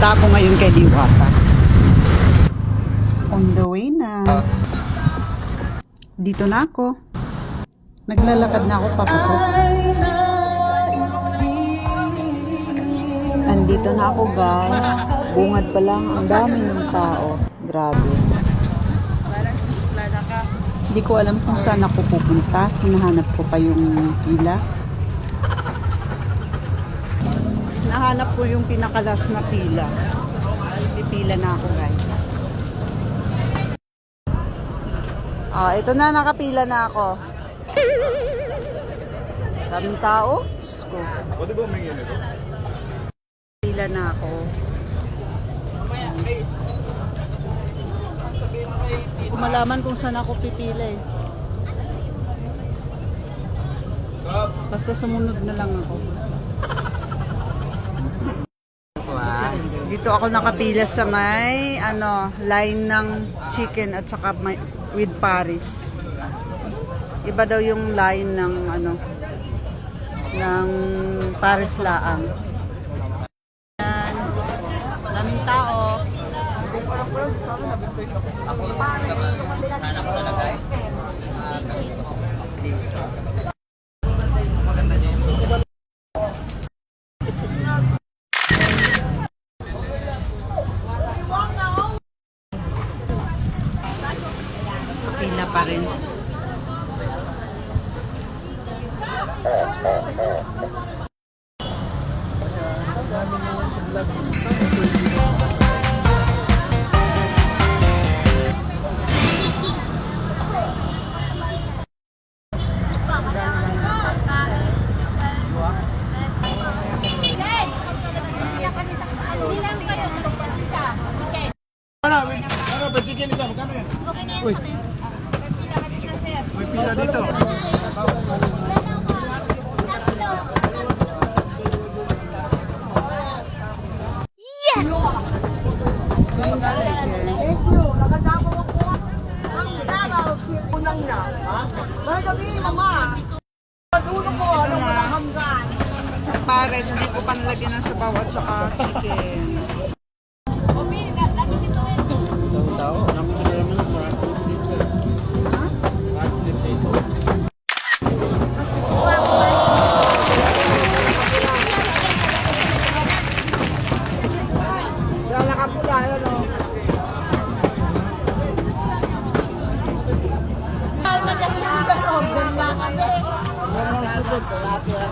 Pupunta ako ngayon kay Diwata. On the way na. Dito na ako. Naglalakad na ako papasok. Andito na ako guys. Bungad pa lang, ang dami ng tao. Grabe. Hindi ko alam kung saan ako pupunta. Hinahanap ko pa yung pila. Nahanap ko yung pinakalas na pila. Pipila na ako guys. Ito na, nakapila na ako. Daming tao. Diyos ko. Pwede ba umingin ito? Pila na ako. Hindi ko malaman kung saan ako pipila eh. Basta sumunod na lang ako. Dito ako nakapila sa may line ng chicken at saka with Paris. Iba daw yung line ng ng Paris laang. Yan. Daming tao. Pila pa rin. Uy. May pila dito. Yes! Ito na. Pares, hindi ko pa nalagyan ng sabaw at saka chicken.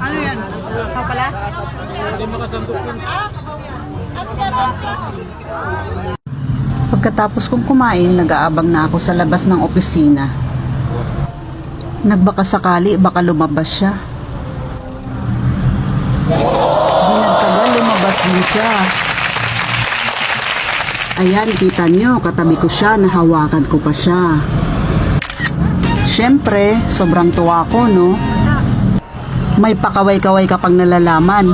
Ano yan? Ikaw pala? Hindi makasandok yun. Pagkatapos kong kumain, nag-aabang na ako sa labas ng opisina. Nagbaka sakali, baka lumabas siya. Di nagtagal, lumabas din siya. Ayan, kita nyo, katabi ko siya, nahawakan ko pa siya. Siyempre, sobrang tuwa ko, no? May pakaway-kaway kapag nalalaman.